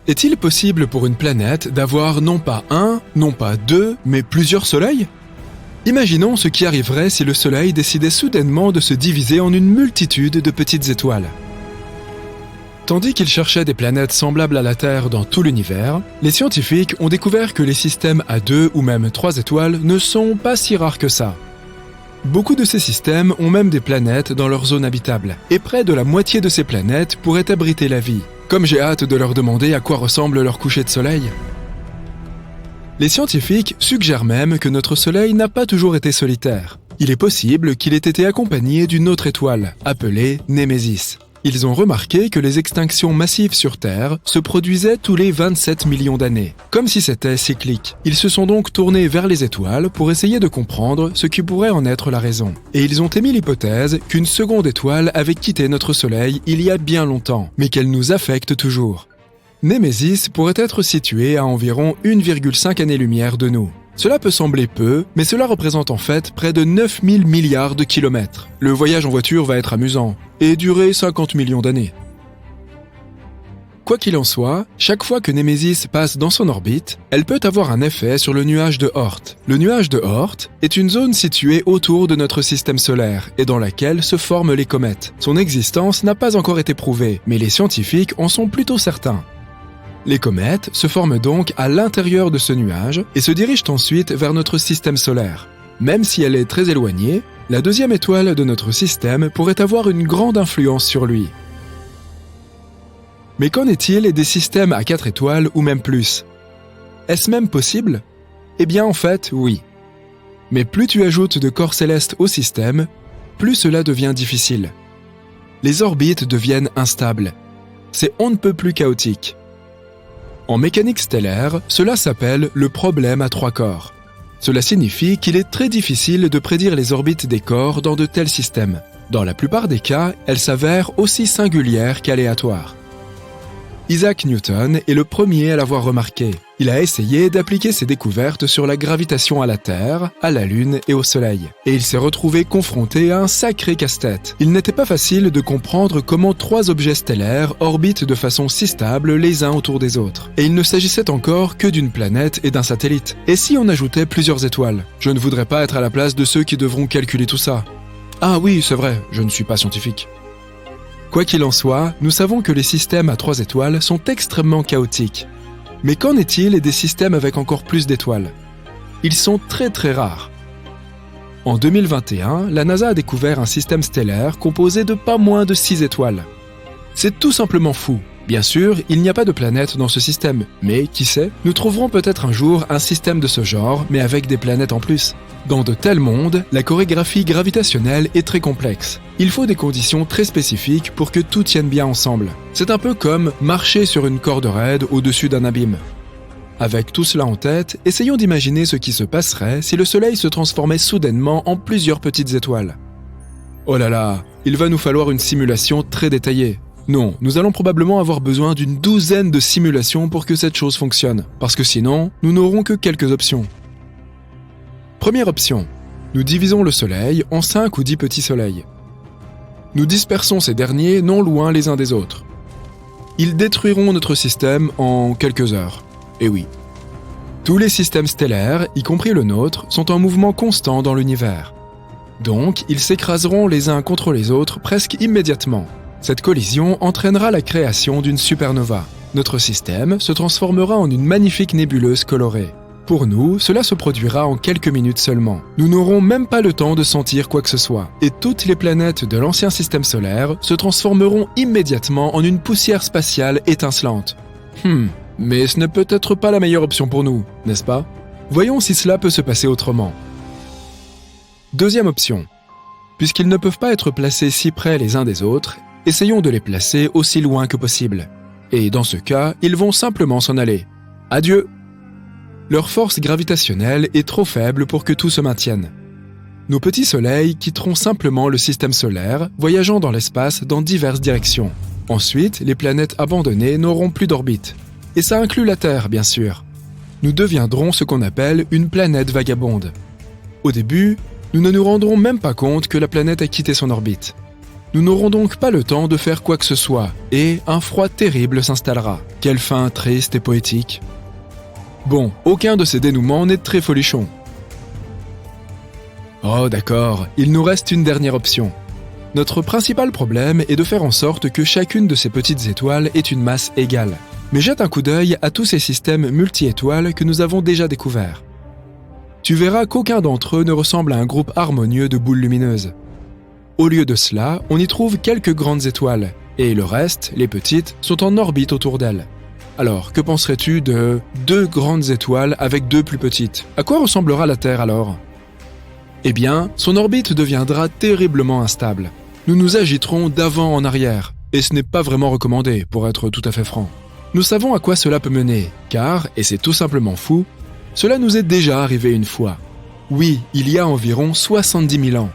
Est-il possible pour une planète d'avoir non pas un, non pas deux, mais plusieurs soleils ? Imaginons ce qui arriverait si le Soleil décidait soudainement de se diviser en une multitude de petites étoiles. Tandis qu'ils cherchaient des planètes semblables à la Terre dans tout l'univers, les scientifiques ont découvert que les systèmes à 2 ou même 3 étoiles ne sont pas si rares que ça. Beaucoup de ces systèmes ont même des planètes dans leur zone habitable, et près de la moitié de ces planètes pourraient abriter la vie. Comme j'ai hâte de leur demander à quoi ressemble leur coucher de soleil. Les scientifiques suggèrent même que notre Soleil n'a pas toujours été solitaire. Il est possible qu'il ait été accompagné d'une autre étoile, appelée Némésis. Ils ont remarqué que les extinctions massives sur Terre se produisaient tous les 27 millions d'années, comme si c'était cyclique. Ils se sont donc tournés vers les étoiles pour essayer de comprendre ce qui pourrait en être la raison. Et ils ont émis l'hypothèse qu'une seconde étoile avait quitté notre Soleil il y a bien longtemps, mais qu'elle nous affecte toujours. Némésis pourrait être située à environ 1,5 année-lumière de nous. Cela peut sembler peu, mais cela représente en fait près de 9000 milliards de kilomètres. Le voyage en voiture va être amusant, et durer 50 millions d'années. Quoi qu'il en soit, chaque fois que Némésis passe dans son orbite, elle peut avoir un effet sur le nuage de Oort. Le nuage de Oort est une zone située autour de notre système solaire et dans laquelle se forment les comètes. Son existence n'a pas encore été prouvée, mais les scientifiques en sont plutôt certains. Les comètes se forment donc à l'intérieur de ce nuage et se dirigent ensuite vers notre système solaire. Même si elle est très éloignée, la deuxième étoile de notre système pourrait avoir une grande influence sur lui. Mais qu'en est-il des systèmes à 4 étoiles ou même plus ? Est-ce même possible ? Eh bien en fait, oui. Mais plus tu ajoutes de corps célestes au système, plus cela devient difficile. Les orbites deviennent instables. C'est on ne peut plus chaotique. En mécanique stellaire, cela s'appelle le problème à 3 corps. Cela signifie qu'il est très difficile de prédire les orbites des corps dans de tels systèmes. Dans la plupart des cas, elles s'avèrent aussi singulières qu'aléatoires. Isaac Newton est le premier à l'avoir remarqué. Il a essayé d'appliquer ses découvertes sur la gravitation à la Terre, à la Lune et au Soleil. Et il s'est retrouvé confronté à un sacré casse-tête. Il n'était pas facile de comprendre comment 3 objets stellaires orbitent de façon si stable les uns autour des autres. Et il ne s'agissait encore que d'une planète et d'un satellite. Et si on ajoutait plusieurs étoiles ? Je ne voudrais pas être à la place de ceux qui devront calculer tout ça. Ah oui, c'est vrai, je ne suis pas scientifique. Quoi qu'il en soit, nous savons que les systèmes à 3 étoiles sont extrêmement chaotiques. Mais qu'en est-il des systèmes avec encore plus d'étoiles ? Ils sont très très rares. En 2021, la NASA a découvert un système stellaire composé de pas moins de 6 étoiles. C'est tout simplement fou. Bien sûr, il n'y a pas de planète dans ce système, mais qui sait, nous trouverons peut-être un jour un système de ce genre, mais avec des planètes en plus. Dans de tels mondes, la chorégraphie gravitationnelle est très complexe. Il faut des conditions très spécifiques pour que tout tienne bien ensemble. C'est un peu comme marcher sur une corde raide au-dessus d'un abîme. Avec tout cela en tête, essayons d'imaginer ce qui se passerait si le Soleil se transformait soudainement en plusieurs petites étoiles. Oh là là, il va nous falloir une simulation très détaillée. Non, nous allons probablement avoir besoin d'une douzaine de simulations pour que cette chose fonctionne, parce que sinon, nous n'aurons que quelques options. Première option, nous divisons le Soleil en 5 ou 10 petits soleils. Nous dispersons ces derniers non loin les uns des autres. Ils détruiront notre système en quelques heures. Et oui. Tous les systèmes stellaires, y compris le nôtre, sont en mouvement constant dans l'univers. Donc, ils s'écraseront les uns contre les autres presque immédiatement. Cette collision entraînera la création d'une supernova. Notre système se transformera en une magnifique nébuleuse colorée. Pour nous, cela se produira en quelques minutes seulement. Nous n'aurons même pas le temps de sentir quoi que ce soit. Et toutes les planètes de l'ancien système solaire se transformeront immédiatement en une poussière spatiale étincelante. Mais ce n'est peut-être pas la meilleure option pour nous, n'est-ce pas ? Voyons si cela peut se passer autrement. Deuxième option. Puisqu'ils ne peuvent pas être placés si près les uns des autres, essayons de les placer aussi loin que possible. Et dans ce cas, ils vont simplement s'en aller. Adieu ! Leur force gravitationnelle est trop faible pour que tout se maintienne. Nos petits soleils quitteront simplement le système solaire, voyageant dans l'espace dans diverses directions. Ensuite, les planètes abandonnées n'auront plus d'orbite. Et ça inclut la Terre, bien sûr. Nous deviendrons ce qu'on appelle une planète vagabonde. Au début, nous ne nous rendrons même pas compte que la planète a quitté son orbite. Nous n'aurons donc pas le temps de faire quoi que ce soit, et un froid terrible s'installera. Quelle fin triste et poétique. Bon, aucun de ces dénouements n'est très folichon. Oh d'accord, il nous reste une dernière option. Notre principal problème est de faire en sorte que chacune de ces petites étoiles ait une masse égale. Mais jette un coup d'œil à tous ces systèmes multi-étoiles que nous avons déjà découverts. Tu verras qu'aucun d'entre eux ne ressemble à un groupe harmonieux de boules lumineuses. Au lieu de cela, on y trouve quelques grandes étoiles, et le reste, les petites, sont en orbite autour d'elles. Alors, que penserais-tu de 2 grandes étoiles avec 2 plus petites? À quoi ressemblera la Terre alors? Eh bien, son orbite deviendra terriblement instable. Nous nous agiterons d'avant en arrière, et ce n'est pas vraiment recommandé, pour être tout à fait franc. Nous savons à quoi cela peut mener, car, et c'est tout simplement fou, cela nous est déjà arrivé une fois. Oui, il y a environ 70 000 ans,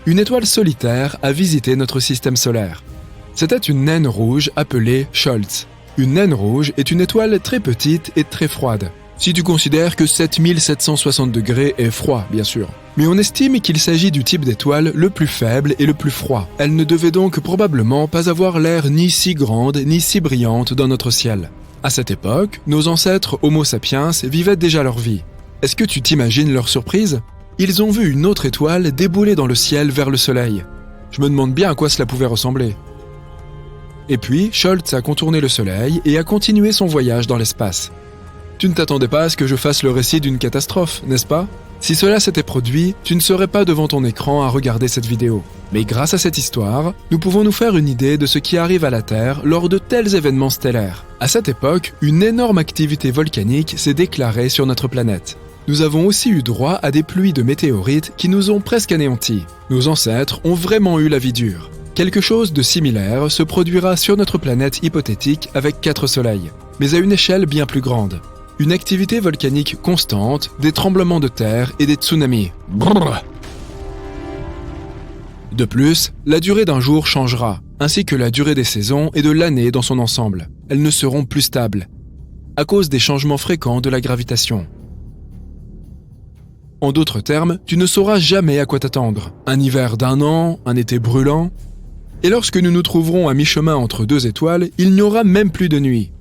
une étoile solitaire a visité notre système solaire. C'était une naine rouge appelée Scholz. Une naine rouge est une étoile très petite et très froide. Si tu considères que 7760 degrés est froid, bien sûr. Mais on estime qu'il s'agit du type d'étoile le plus faible et le plus froid. Elle ne devait donc probablement pas avoir l'air ni si grande ni si brillante dans notre ciel. À cette époque, nos ancêtres Homo sapiens vivaient déjà leur vie. Est-ce que tu t'imagines leur surprise? Ils ont vu une autre étoile débouler dans le ciel vers le soleil. Je me demande bien à quoi cela pouvait ressembler. Et puis, Scholz a contourné le soleil et a continué son voyage dans l'espace. Tu ne t'attendais pas à ce que je fasse le récit d'une catastrophe, n'est-ce pas? Si cela s'était produit, tu ne serais pas devant ton écran à regarder cette vidéo. Mais grâce à cette histoire, nous pouvons nous faire une idée de ce qui arrive à la Terre lors de tels événements stellaires. À cette époque, une énorme activité volcanique s'est déclarée sur notre planète. Nous avons aussi eu droit à des pluies de météorites qui nous ont presque anéantis. Nos ancêtres ont vraiment eu la vie dure. Quelque chose de similaire se produira sur notre planète hypothétique avec 4 soleils, mais à une échelle bien plus grande. Une activité volcanique constante, des tremblements de terre et des tsunamis. Brrr. De plus, la durée d'un jour changera, ainsi que la durée des saisons et de l'année dans son ensemble. Elles ne seront plus stables, à cause des changements fréquents de la gravitation. En d'autres termes, tu ne sauras jamais à quoi t'attendre. Un hiver d'1 an, un été brûlant. Et lorsque nous nous trouverons à mi-chemin entre 2 étoiles, il n'y aura même plus de nuit.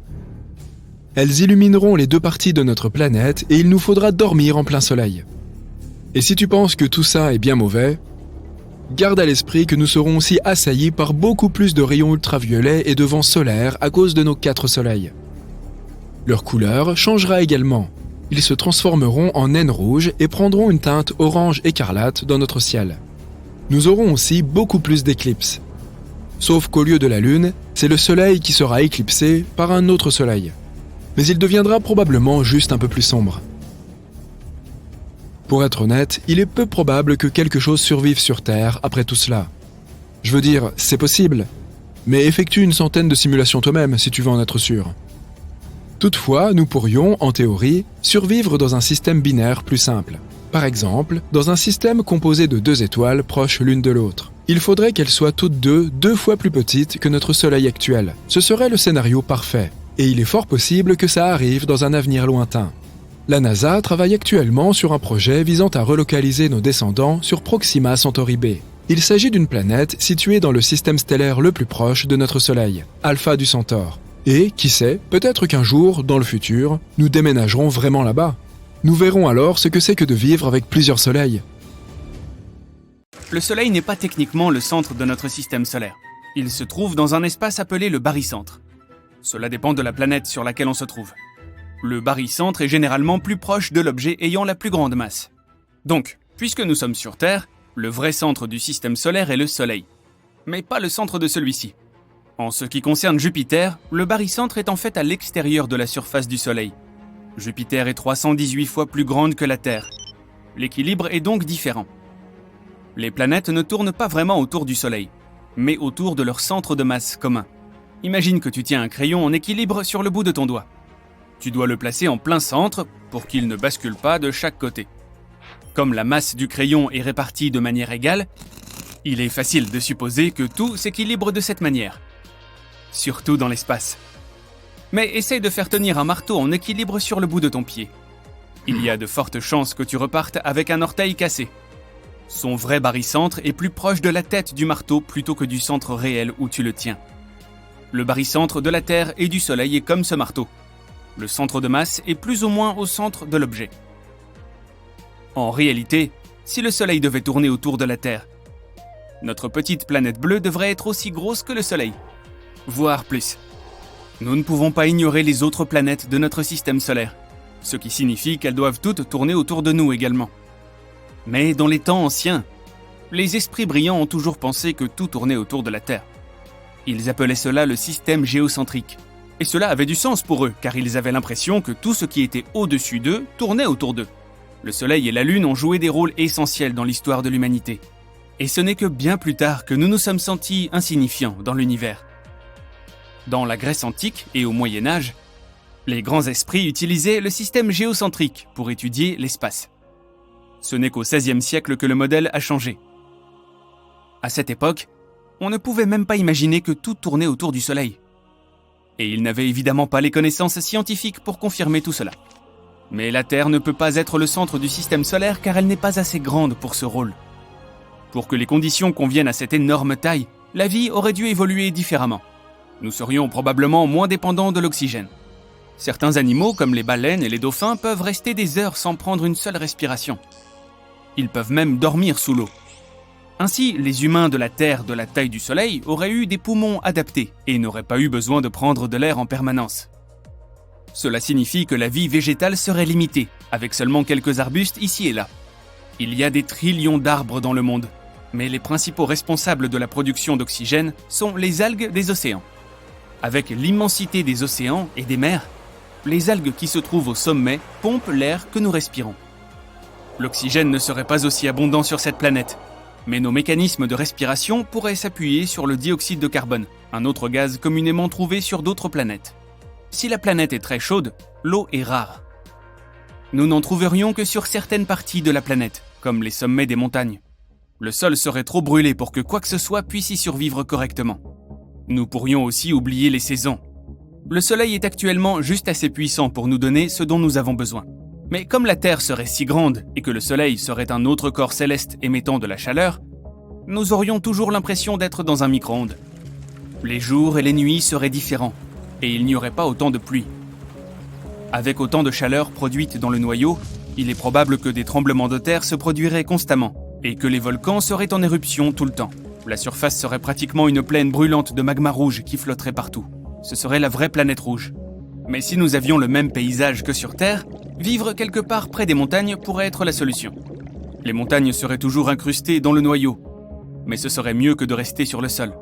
Elles illumineront les 2 parties de notre planète et il nous faudra dormir en plein soleil. Et si tu penses que tout ça est bien mauvais, garde à l'esprit que nous serons aussi assaillis par beaucoup plus de rayons ultraviolets et de vents solaires à cause de nos 4 soleils. Leur couleur changera également. Ils se transformeront en naines rouges et prendront une teinte orange écarlate dans notre ciel. Nous aurons aussi beaucoup plus d'éclipses. Sauf qu'au lieu de la Lune, c'est le Soleil qui sera éclipsé par un autre Soleil. Mais il deviendra probablement juste un peu plus sombre. Pour être honnête, il est peu probable que quelque chose survive sur Terre après tout cela. Je veux dire, c'est possible, mais effectue une centaine de simulations toi-même si tu veux en être sûr. Toutefois, nous pourrions, en théorie, survivre dans un système binaire plus simple. Par exemple, dans un système composé de 2 étoiles proches l'une de l'autre. Il faudrait qu'elles soient toutes 2 fois plus petites que notre Soleil actuel. Ce serait le scénario parfait. Et il est fort possible que ça arrive dans un avenir lointain. La NASA travaille actuellement sur un projet visant à relocaliser nos descendants sur Proxima Centauri b. Il s'agit d'une planète située dans le système stellaire le plus proche de notre Soleil, Alpha du Centaure. Et, qui sait, peut-être qu'un jour, dans le futur, nous déménagerons vraiment là-bas. Nous verrons alors ce que c'est que de vivre avec plusieurs soleils. Le Soleil n'est pas techniquement le centre de notre système solaire. Il se trouve dans un espace appelé le barycentre. Cela dépend de la planète sur laquelle on se trouve. Le barycentre est généralement plus proche de l'objet ayant la plus grande masse. Donc, puisque nous sommes sur Terre, le vrai centre du système solaire est le Soleil. Mais pas le centre de celui-ci. En ce qui concerne Jupiter, le barycentre est en fait à l'extérieur de la surface du Soleil. Jupiter est 318 fois plus grande que la Terre. L'équilibre est donc différent. Les planètes ne tournent pas vraiment autour du Soleil, mais autour de leur centre de masse commun. Imagine que tu tiens un crayon en équilibre sur le bout de ton doigt. Tu dois le placer en plein centre pour qu'il ne bascule pas de chaque côté. Comme la masse du crayon est répartie de manière égale, il est facile de supposer que tout s'équilibre de cette manière. Surtout dans l'espace. Mais essaye de faire tenir un marteau en équilibre sur le bout de ton pied. Il y a de fortes chances que tu repartes avec un orteil cassé. Son vrai barycentre est plus proche de la tête du marteau plutôt que du centre réel où tu le tiens. Le barycentre de la Terre et du Soleil est comme ce marteau. Le centre de masse est plus ou moins au centre de l'objet. En réalité, si le Soleil devait tourner autour de la Terre, notre petite planète bleue devrait être aussi grosse que le Soleil, voire plus. Nous ne pouvons pas ignorer les autres planètes de notre système solaire, ce qui signifie qu'elles doivent toutes tourner autour de nous également. Mais dans les temps anciens, les esprits brillants ont toujours pensé que tout tournait autour de la Terre. Ils appelaient cela le système géocentrique. Et cela avait du sens pour eux, car ils avaient l'impression que tout ce qui était au-dessus d'eux tournait autour d'eux. Le Soleil et la Lune ont joué des rôles essentiels dans l'histoire de l'humanité. Et ce n'est que bien plus tard que nous nous sommes sentis insignifiants dans l'univers. Dans la Grèce antique et au Moyen Âge, les grands esprits utilisaient le système géocentrique pour étudier l'espace. Ce n'est qu'au XVIe siècle que le modèle a changé. À cette époque, on ne pouvait même pas imaginer que tout tournait autour du Soleil. Et ils n'avaient évidemment pas les connaissances scientifiques pour confirmer tout cela. Mais la Terre ne peut pas être le centre du système solaire car elle n'est pas assez grande pour ce rôle. Pour que les conditions conviennent à cette énorme taille, la vie aurait dû évoluer différemment. Nous serions probablement moins dépendants de l'oxygène. Certains animaux, comme les baleines et les dauphins, peuvent rester des heures sans prendre une seule respiration. Ils peuvent même dormir sous l'eau. Ainsi, les humains de la Terre de la taille du Soleil auraient eu des poumons adaptés et n'auraient pas eu besoin de prendre de l'air en permanence. Cela signifie que la vie végétale serait limitée, avec seulement quelques arbustes ici et là. Il y a des trillions d'arbres dans le monde, mais les principaux responsables de la production d'oxygène sont les algues des océans. Avec l'immensité des océans et des mers, les algues qui se trouvent au sommet pompent l'air que nous respirons. L'oxygène ne serait pas aussi abondant sur cette planète, mais nos mécanismes de respiration pourraient s'appuyer sur le dioxyde de carbone, un autre gaz communément trouvé sur d'autres planètes. Si la planète est très chaude, l'eau est rare. Nous n'en trouverions que sur certaines parties de la planète, comme les sommets des montagnes. Le sol serait trop brûlé pour que quoi que ce soit puisse y survivre correctement. Nous pourrions aussi oublier les saisons. Le Soleil est actuellement juste assez puissant pour nous donner ce dont nous avons besoin. Mais comme la Terre serait si grande et que le Soleil serait un autre corps céleste émettant de la chaleur, nous aurions toujours l'impression d'être dans un micro-ondes. Les jours et les nuits seraient différents, et il n'y aurait pas autant de pluie. Avec autant de chaleur produite dans le noyau, il est probable que des tremblements de terre se produiraient constamment, et que les volcans seraient en éruption tout le temps. La surface serait pratiquement une plaine brûlante de magma rouge qui flotterait partout. Ce serait la vraie planète rouge. Mais si nous avions le même paysage que sur Terre, vivre quelque part près des montagnes pourrait être la solution. Les montagnes seraient toujours incrustées dans le noyau, mais ce serait mieux que de rester sur le sol.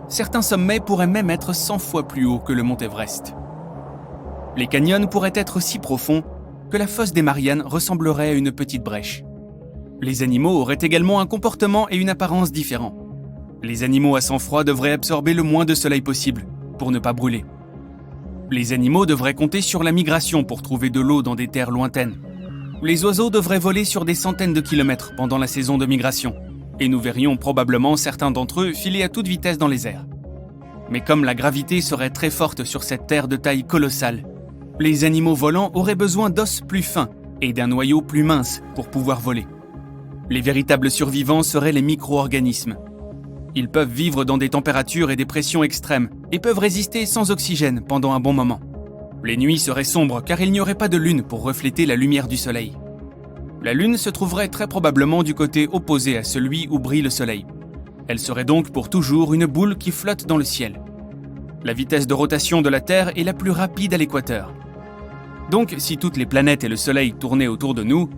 Certains sommets pourraient même être 100 fois plus hauts que le mont Everest. Les canyons pourraient être si profonds que la fosse des Mariannes ressemblerait à une petite brèche. Les animaux auraient également un comportement et une apparence différents. Les animaux à sang froid devraient absorber le moins de soleil possible pour ne pas brûler. Les animaux devraient compter sur la migration pour trouver de l'eau dans des terres lointaines. Les oiseaux devraient voler sur des centaines de kilomètres pendant la saison de migration, et nous verrions probablement certains d'entre eux filer à toute vitesse dans les airs. Mais comme la gravité serait très forte sur cette terre de taille colossale, les animaux volants auraient besoin d'os plus fins et d'un noyau plus mince pour pouvoir voler. Les véritables survivants seraient les micro-organismes. Ils peuvent vivre dans des températures et des pressions extrêmes et peuvent résister sans oxygène pendant un bon moment. Les nuits seraient sombres car il n'y aurait pas de lune pour refléter la lumière du soleil. La lune se trouverait très probablement du côté opposé à celui où brille le soleil. Elle serait donc pour toujours une boule qui flotte dans le ciel. La vitesse de rotation de la Terre est la plus rapide à l'équateur. Donc si toutes les planètes et le soleil tournaient autour de nous,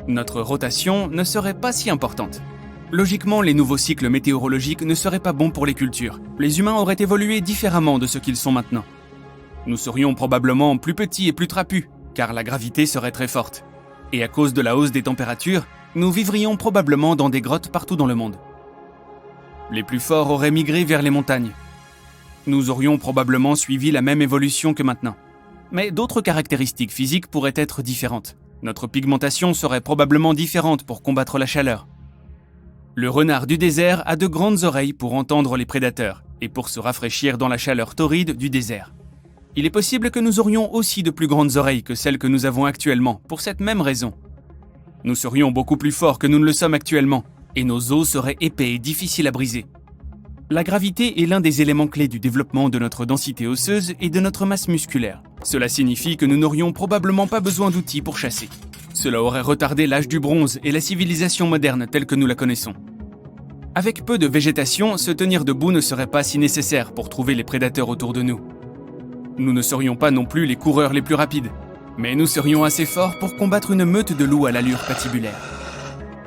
notre rotation ne serait pas si importante. Logiquement, les nouveaux cycles météorologiques ne seraient pas bons pour les cultures. Les humains auraient évolué différemment de ce qu'ils sont maintenant. Nous serions probablement plus petits et plus trapus, car la gravité serait très forte. Et à cause de la hausse des températures, nous vivrions probablement dans des grottes partout dans le monde. Les plus forts auraient migré vers les montagnes. Nous aurions probablement suivi la même évolution que maintenant. Mais d'autres caractéristiques physiques pourraient être différentes. Notre pigmentation serait probablement différente pour combattre la chaleur. Le renard du désert a de grandes oreilles pour entendre les prédateurs et pour se rafraîchir dans la chaleur torride du désert. Il est possible que nous aurions aussi de plus grandes oreilles que celles que nous avons actuellement pour cette même raison. Nous serions beaucoup plus forts que nous ne le sommes actuellement, et nos os seraient épais et difficiles à briser. La gravité est l'un des éléments clés du développement de notre densité osseuse et de notre masse musculaire. Cela signifie que nous n'aurions probablement pas besoin d'outils pour chasser. Cela aurait retardé l'âge du bronze et la civilisation moderne telle que nous la connaissons. Avec peu de végétation, se tenir debout ne serait pas si nécessaire pour trouver les prédateurs autour de nous. Nous ne serions pas non plus les coureurs les plus rapides, mais nous serions assez forts pour combattre une meute de loups à l'allure patibulaire.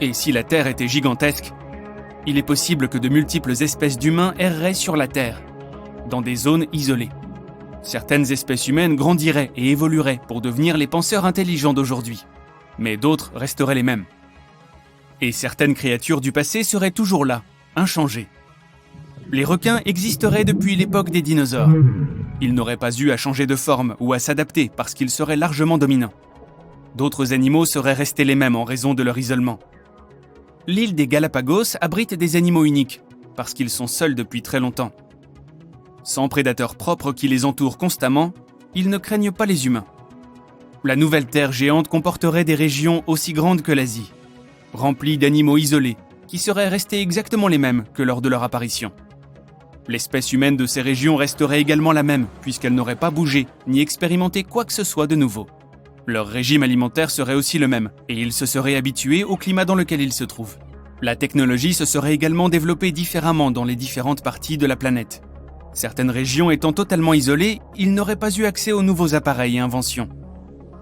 Et si la Terre était gigantesque, il est possible que de multiples espèces d'humains erreraient sur la Terre, dans des zones isolées. Certaines espèces humaines grandiraient et évolueraient pour devenir les penseurs intelligents d'aujourd'hui, mais d'autres resteraient les mêmes. Et certaines créatures du passé seraient toujours là, inchangées. Les requins existeraient depuis l'époque des dinosaures. Ils n'auraient pas eu à changer de forme ou à s'adapter parce qu'ils seraient largement dominants. D'autres animaux seraient restés les mêmes en raison de leur isolement. L'île des Galapagos abrite des animaux uniques, parce qu'ils sont seuls depuis très longtemps. Sans prédateurs propres qui les entourent constamment, ils ne craignent pas les humains. La nouvelle Terre géante comporterait des régions aussi grandes que l'Asie, remplies d'animaux isolés, qui seraient restés exactement les mêmes que lors de leur apparition. L'espèce humaine de ces régions resterait également la même, puisqu'elle n'aurait pas bougé, ni expérimenté quoi que ce soit de nouveau. Leur régime alimentaire serait aussi le même, et ils se seraient habitués au climat dans lequel ils se trouvent. La technologie se serait également développée différemment dans les différentes parties de la planète. Certaines régions étant totalement isolées, ils n'auraient pas eu accès aux nouveaux appareils et inventions.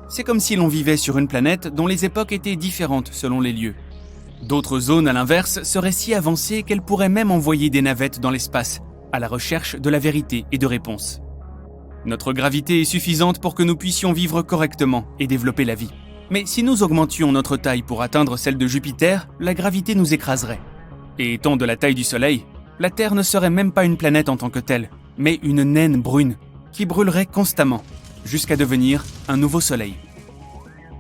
C'est comme si l'on vivait sur une planète dont les époques étaient différentes selon les lieux. D'autres zones, à l'inverse, seraient si avancées qu'elles pourraient même envoyer des navettes dans l'espace, à la recherche de la vérité et de réponses. Notre gravité est suffisante pour que nous puissions vivre correctement et développer la vie. Mais si nous augmentions notre taille pour atteindre celle de Jupiter, la gravité nous écraserait. Et étant de la taille du Soleil, la Terre ne serait même pas une planète en tant que telle, mais une naine brune qui brûlerait constamment, jusqu'à devenir un nouveau Soleil.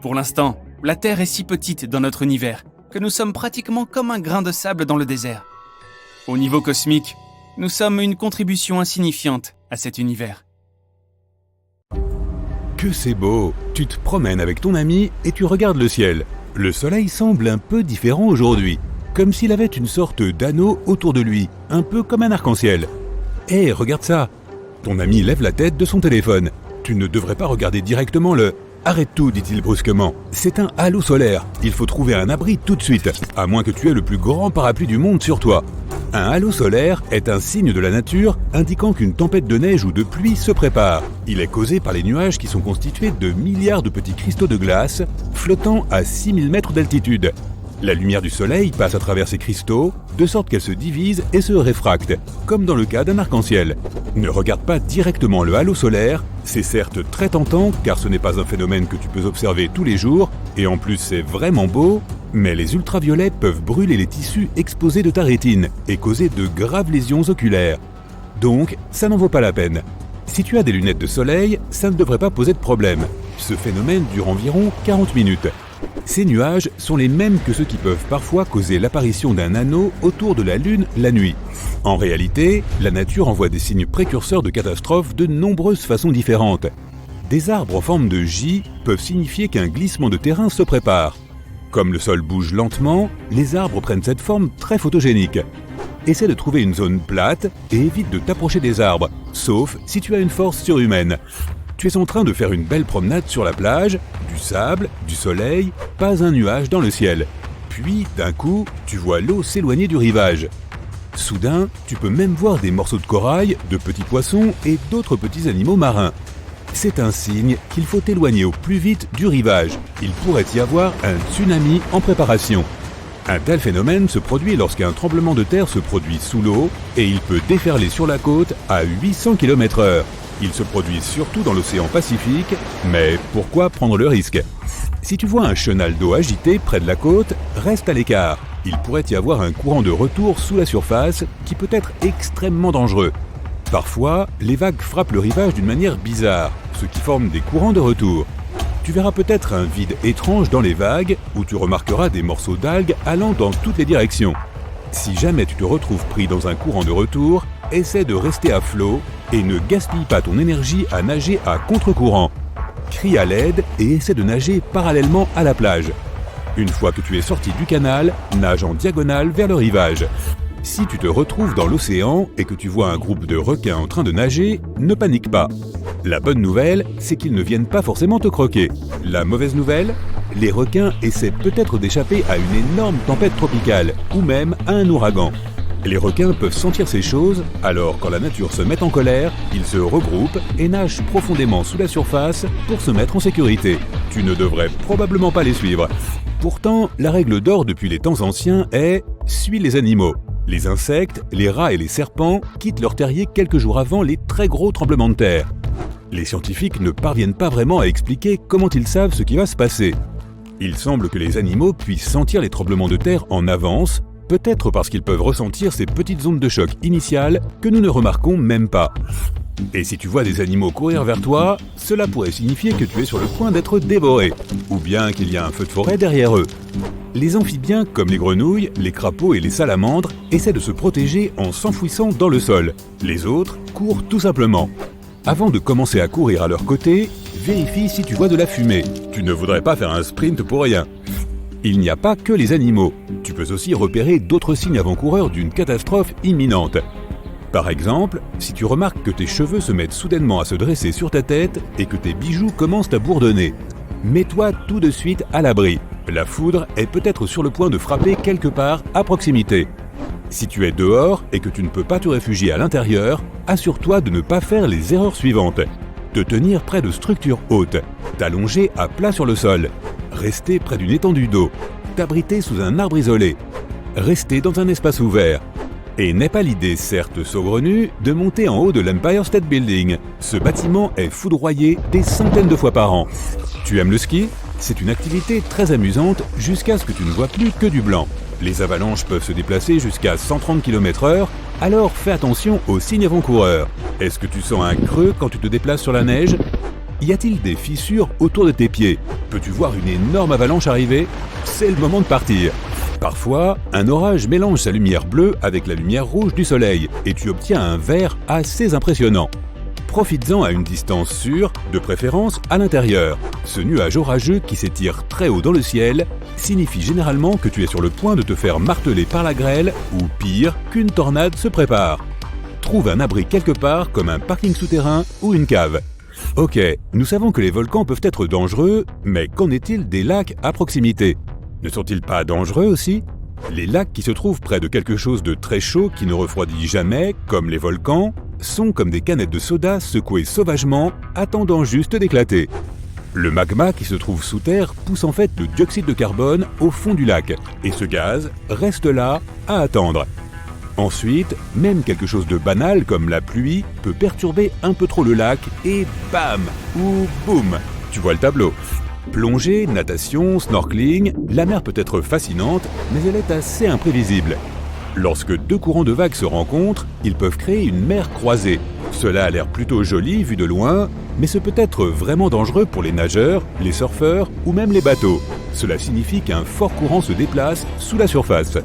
Pour l'instant, la Terre est si petite dans notre univers que nous sommes pratiquement comme un grain de sable dans le désert. Au niveau cosmique, nous sommes une contribution insignifiante à cet univers. Que c'est beau! Tu te promènes avec ton ami et tu regardes le ciel. Le soleil semble un peu différent aujourd'hui, comme s'il avait une sorte d'anneau autour de lui, un peu comme un arc-en-ciel. Hé, regarde ça! Ton ami lève la tête de son téléphone. Tu ne devrais pas regarder directement le... Arrête tout, dit-il brusquement. C'est un halo solaire. Il faut trouver un abri tout de suite, à moins que tu aies le plus grand parapluie du monde sur toi. Un halo solaire est un signe de la nature indiquant qu'une tempête de neige ou de pluie se prépare. Il est causé par les nuages qui sont constitués de milliards de petits cristaux de glace flottant à 6000 mètres d'altitude. La lumière du soleil passe à travers ces cristaux, de sorte qu'elle se divise et se réfracte, comme dans le cas d'un arc-en-ciel. Ne regarde pas directement le halo solaire, c'est certes très tentant car ce n'est pas un phénomène que tu peux observer tous les jours, et en plus c'est vraiment beau, mais les ultraviolets peuvent brûler les tissus exposés de ta rétine et causer de graves lésions oculaires. Donc, ça n'en vaut pas la peine. Si tu as des lunettes de soleil, ça ne devrait pas poser de problème. Ce phénomène dure environ 40 minutes. Ces nuages sont les mêmes que ceux qui peuvent parfois causer l'apparition d'un anneau autour de la Lune la nuit. En réalité, la nature envoie des signes précurseurs de catastrophes de nombreuses façons différentes. Des arbres en forme de J peuvent signifier qu'un glissement de terrain se prépare. Comme le sol bouge lentement, les arbres prennent cette forme très photogénique. Essaie de trouver une zone plate et évite de t'approcher des arbres, sauf si tu as une force surhumaine. Tu es en train de faire une belle promenade sur la plage, du sable, du soleil, pas un nuage dans le ciel. Puis, d'un coup, tu vois l'eau s'éloigner du rivage. Soudain, tu peux même voir des morceaux de corail, de petits poissons et d'autres petits animaux marins. C'est un signe qu'il faut t'éloigner au plus vite du rivage. Il pourrait y avoir un tsunami en préparation. Un tel phénomène se produit lorsqu'un tremblement de terre se produit sous l'eau et il peut déferler sur la côte à 800 km/h. Il se produit surtout dans l'océan Pacifique, mais pourquoi prendre le risque? Si tu vois un chenal d'eau agité près de la côte, reste à l'écart. Il pourrait y avoir un courant de retour sous la surface qui peut être extrêmement dangereux. Parfois, les vagues frappent le rivage d'une manière bizarre, ce qui forme des courants de retour. Tu verras peut-être un vide étrange dans les vagues où tu remarqueras des morceaux d'algues allant dans toutes les directions. Si jamais tu te retrouves pris dans un courant de retour, essaie de rester à flot et ne gaspille pas ton énergie à nager à contre-courant. Crie à l'aide et essaie de nager parallèlement à la plage. Une fois que tu es sorti du canal, nage en diagonale vers le rivage. Si tu te retrouves dans l'océan et que tu vois un groupe de requins en train de nager, ne panique pas. La bonne nouvelle, c'est qu'ils ne viennent pas forcément te croquer. La mauvaise nouvelle, les requins essaient peut-être d'échapper à une énorme tempête tropicale ou même à un ouragan. Les requins peuvent sentir ces choses, alors quand la nature se met en colère, ils se regroupent et nagent profondément sous la surface pour se mettre en sécurité. Tu ne devrais probablement pas les suivre. Pourtant, la règle d'or depuis les temps anciens est « suis les animaux ». Les insectes, les rats et les serpents quittent leur terrier quelques jours avant les très gros tremblements de terre. Les scientifiques ne parviennent pas vraiment à expliquer comment ils savent ce qui va se passer. Il semble que les animaux puissent sentir les tremblements de terre en avance, peut-être parce qu'ils peuvent ressentir ces petites ondes de choc initiales que nous ne remarquons même pas. Et si tu vois des animaux courir vers toi, cela pourrait signifier que tu es sur le point d'être dévoré, ou bien qu'il y a un feu de forêt derrière eux. Les amphibiens, comme les grenouilles, les crapauds et les salamandres, essaient de se protéger en s'enfouissant dans le sol. Les autres courent tout simplement. Avant de commencer à courir à leur côté, vérifie si tu vois de la fumée. Tu ne voudrais pas faire un sprint pour rien. Il n'y a pas que les animaux. Tu peux aussi repérer d'autres signes avant-coureurs d'une catastrophe imminente. Par exemple, si tu remarques que tes cheveux se mettent soudainement à se dresser sur ta tête et que tes bijoux commencent à bourdonner, mets-toi tout de suite à l'abri. La foudre est peut-être sur le point de frapper quelque part à proximité. Si tu es dehors et que tu ne peux pas te réfugier à l'intérieur, assure-toi de ne pas faire les erreurs suivantes. Te tenir près de structures hautes, t'allonger à plat sur le sol, rester près d'une étendue d'eau, t'abriter sous un arbre isolé, rester dans un espace ouvert. Et n'est pas l'idée, certes saugrenue, de monter en haut de l'Empire State Building. Ce bâtiment est foudroyé des centaines de fois par an. Tu aimes le ski ? C'est une activité très amusante jusqu'à ce que tu ne vois plus que du blanc. Les avalanches peuvent se déplacer jusqu'à 130 km/h, alors fais attention aux signes avant-coureurs. Est-ce que tu sens un creux quand tu te déplaces sur la neige ? Y a-t-il des fissures autour de tes pieds ? Peux-tu voir une énorme avalanche arriver ? C'est le moment de partir. Parfois, un orage mélange sa lumière bleue avec la lumière rouge du soleil et tu obtiens un vert assez impressionnant. Profites-en à une distance sûre, de préférence à l'intérieur. Ce nuage orageux qui s'étire très haut dans le ciel signifie généralement que tu es sur le point de te faire marteler par la grêle ou pire, qu'une tornade se prépare. Trouve un abri quelque part comme un parking souterrain ou une cave. Ok, nous savons que les volcans peuvent être dangereux, mais qu'en est-il des lacs à proximité ? Ne sont-ils pas dangereux aussi ? Les lacs qui se trouvent près de quelque chose de très chaud qui ne refroidit jamais, comme les volcans, sont comme des canettes de soda secouées sauvagement, attendant juste d'éclater. Le magma qui se trouve sous terre pousse en fait le dioxyde de carbone au fond du lac, et ce gaz reste là à attendre. Ensuite, même quelque chose de banal comme la pluie peut perturber un peu trop le lac et bam ou boum, tu vois le tableau. Plongée, natation, snorkeling, la mer peut être fascinante, mais elle est assez imprévisible. Lorsque deux courants de vagues se rencontrent, ils peuvent créer une mer croisée. Cela a l'air plutôt joli vu de loin, mais ce peut être vraiment dangereux pour les nageurs, les surfeurs ou même les bateaux. Cela signifie qu'un fort courant se déplace sous la surface.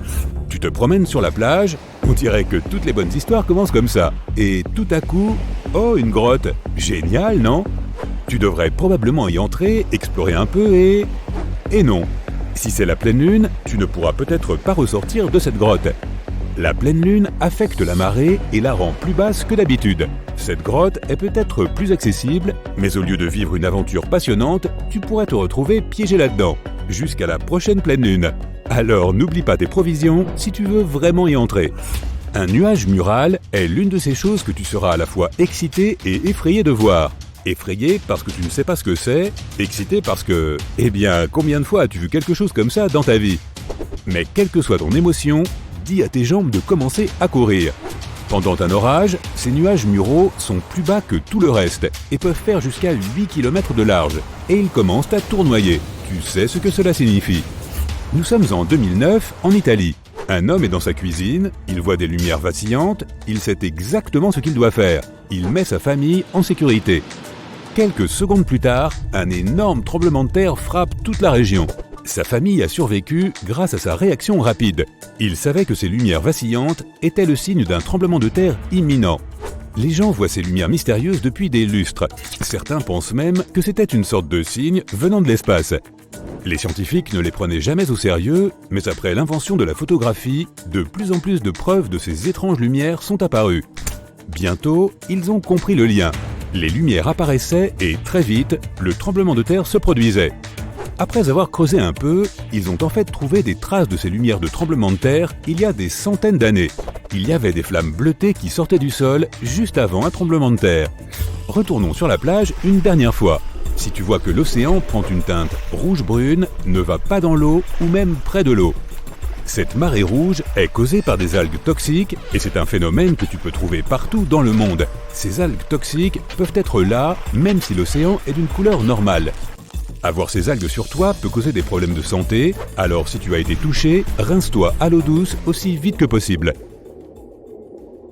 Tu te promènes sur la plage, on dirait que toutes les bonnes histoires commencent comme ça. Et tout à coup, oh, une grotte. Génial, non ? Tu devrais probablement y entrer, explorer un peu et non. Si c'est la pleine lune, tu ne pourras peut-être pas ressortir de cette grotte. La pleine lune affecte la marée et la rend plus basse que d'habitude. Cette grotte est peut-être plus accessible, mais au lieu de vivre une aventure passionnante, tu pourrais te retrouver piégé là-dedans, jusqu'à la prochaine pleine lune. Alors n'oublie pas tes provisions si tu veux vraiment y entrer. Un nuage mural est l'une de ces choses que tu seras à la fois excité et effrayé de voir. Effrayé parce que tu ne sais pas ce que c'est, excité parce que... combien de fois as-tu vu quelque chose comme ça dans ta vie ? Mais quelle que soit ton émotion, dis à tes jambes de commencer à courir. Pendant un orage, ces nuages muraux sont plus bas que tout le reste et peuvent faire jusqu'à 8 km de large. Et ils commencent à tournoyer. Tu sais ce que cela signifie. Nous sommes en 2009, en Italie. Un homme est dans sa cuisine, il voit des lumières vacillantes, il sait exactement ce qu'il doit faire. Il met sa famille en sécurité. Quelques secondes plus tard, un énorme tremblement de terre frappe toute la région. Sa famille a survécu grâce à sa réaction rapide. Il savait que ces lumières vacillantes étaient le signe d'un tremblement de terre imminent. Les gens voient ces lumières mystérieuses depuis des lustres. Certains pensent même que c'était une sorte de signe venant de l'espace. Les scientifiques ne les prenaient jamais au sérieux, mais après l'invention de la photographie, de plus en plus de preuves de ces étranges lumières sont apparues. Bientôt, ils ont compris le lien. Les lumières apparaissaient et très vite, le tremblement de terre se produisait. Après avoir creusé un peu, ils ont en fait trouvé des traces de ces lumières de tremblement de terre il y a des centaines d'années. Il y avait des flammes bleutées qui sortaient du sol juste avant un tremblement de terre. Retournons sur la plage une dernière fois. Si tu vois que l'océan prend une teinte rouge-brune, ne va pas dans l'eau ou même près de l'eau. Cette marée rouge est causée par des algues toxiques et c'est un phénomène que tu peux trouver partout dans le monde. Ces algues toxiques peuvent être là, même si l'océan est d'une couleur normale. Avoir ces algues sur toi peut causer des problèmes de santé, alors si tu as été touché, rince-toi à l'eau douce aussi vite que possible.